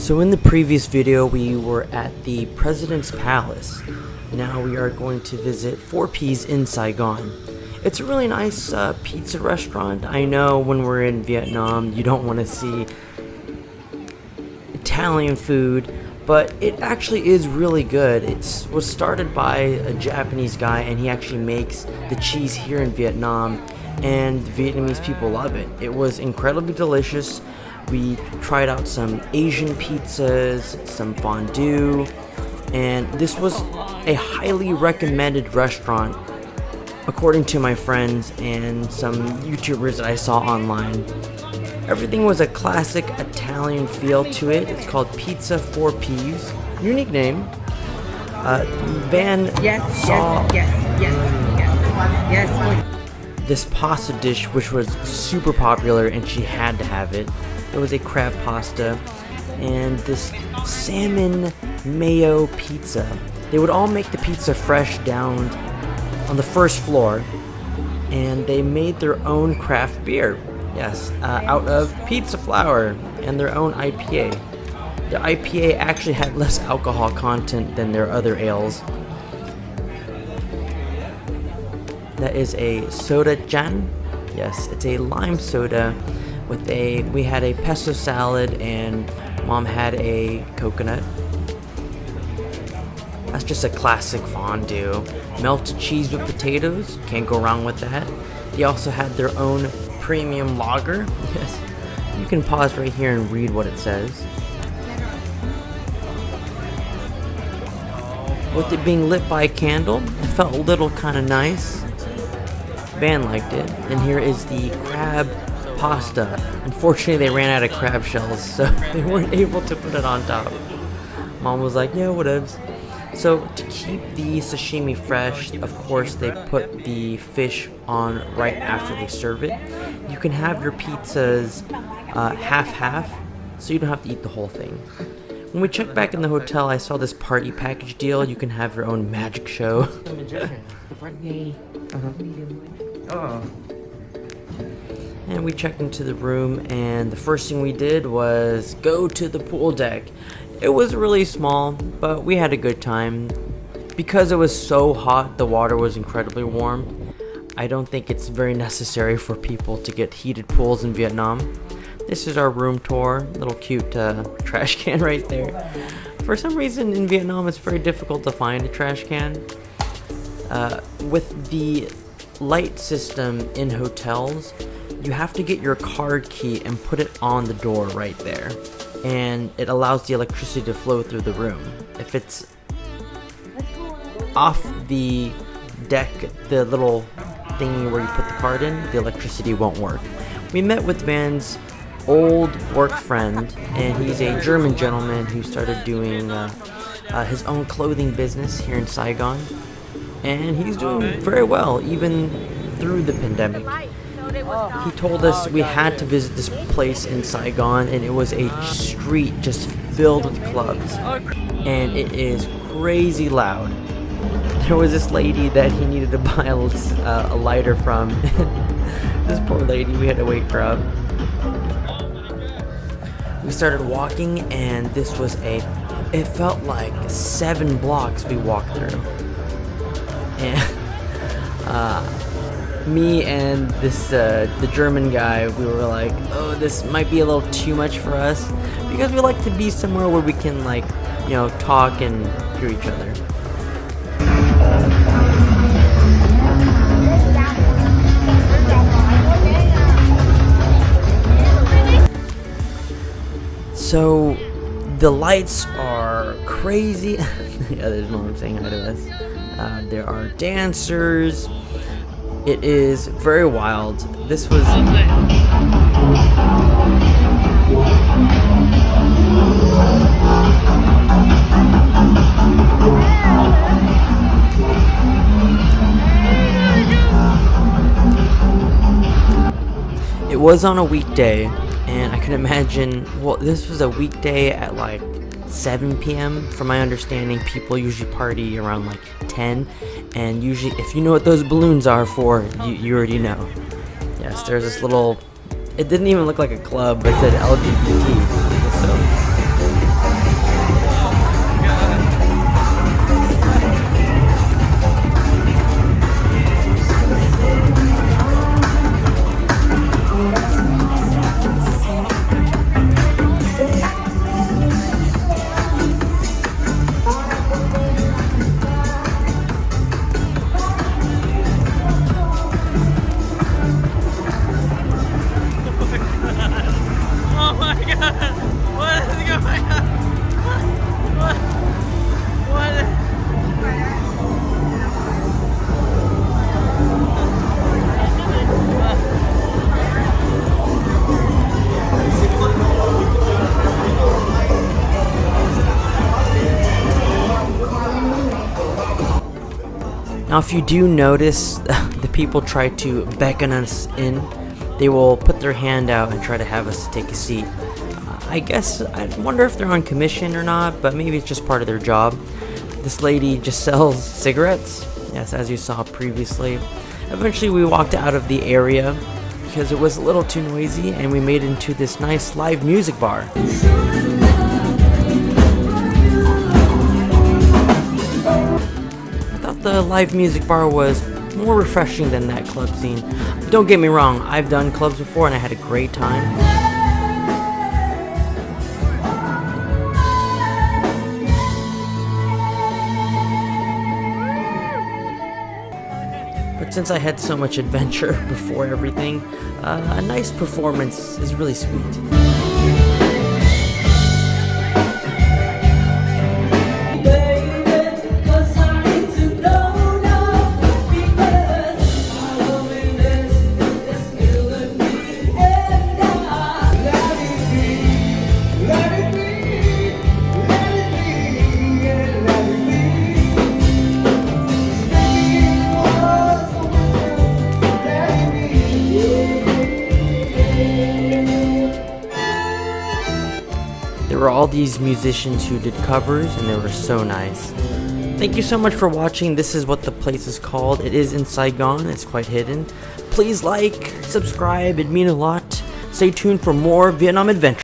So in the previous video we were at the President's Palace. Now we are going to visit 4P's in Saigon. It's a really nice pizza restaurant. I know when we're in Vietnam you don't want to see Italian food, but it actually is really good. It was started by a Japanese guy, and he actually makes the cheese here in Vietnam, and the Vietnamese people love it. It was incredibly delicious. We tried out some Asian pizzas, some fondue, and this was a highly recommended restaurant according to my friends and some YouTubers that I saw online. Everything was a classic Italian feel to it. It's called Pizza 4P's. Unique name. Van saw this pasta dish, which was super popular, and she had to have it. There was a crab pasta and this salmon mayo pizza. They would all make the pizza fresh down on the first floor, and they made their own craft beer. Yes, out of pizza flour and their own IPA. The IPA actually had less alcohol content than their other ales. That is a soda jan. Yes, it's a lime soda with we had a pesto salad, and Mom had a coconut. That's just a classic fondue. Melted cheese with potatoes, can't go wrong with that. They also had their own premium lager. Yes, you can pause right here and read what it says. With it being lit by a candle, it felt a little kind of nice. Van liked it. And here is the crab pasta. Unfortunately, they ran out of crab shells, so they weren't able to put it on top. Mom was like, yeah, whatevs. So to keep the sashimi fresh, of course, they put the fish on right after they serve it. You can have your pizzas half-half, so you don't have to eat the whole thing. When we checked back in the hotel, I saw this party package deal. You can have your own magic show. And we checked into the room, and the first thing we did was go to the pool deck. It was really small, but we had a good time. Because it was so hot, the water was incredibly warm. I don't think it's very necessary for people to get heated pools in Vietnam. This is our room tour. Little cute trash can right there. For some reason in Vietnam it's very difficult to find a trash can. With the light system in hotels, you have to get your card key and put it on the door right there, and it allows the electricity to flow through the room. If it's off the deck, the little thingy where you put the card in, the electricity won't work. We met with Van's old work friend, and he's a German gentleman who started doing his own clothing business here in Saigon, and he's doing very well even through the pandemic. He told us we had to visit this place in Saigon, and it was a street just filled with clubs, and it is crazy loud. There was this lady that he needed to buy a lighter from. This poor lady, we had to wake her up. We started walking, and this was it felt like 7 blocks we walked through. And me and the German guy, we were like, oh, this might be a little too much for us, because we like to be somewhere where we can, like, you know, talk and hear each other. So the lights are crazy. Yeah, there's Mom saying hi to us. There are dancers. It is very wild. This was it was on a weekday, and I can imagine, well, this was a weekday at like 7 p.m. From my understanding, people usually party around like 10, and usually, if you know what those balloons are for, you already know. Yes, there's this little, it didn't even look like a club, but it said LGBT. So Now, if you do notice, the people try to beckon us in. They will put their hand out and try to have us take a seat. I guess, I wonder if they're on commission or not, but maybe it's just part of their job. This lady just sells cigarettes, yes, as you saw previously. Eventually we walked out of the area because it was a little too noisy, and we made it into this nice live music bar. I thought the live music bar was more refreshing than that club scene. Don't get me wrong, I've done clubs before and I had a great time. But since I had so much adventure before everything, a nice performance is really sweet. There were all these musicians who did covers, and they were so nice. Thank you so much for watching. This is what the place is called. It is in Saigon. It's quite hidden. Please like, subscribe. It'd mean a lot. Stay tuned for more Vietnam adventures.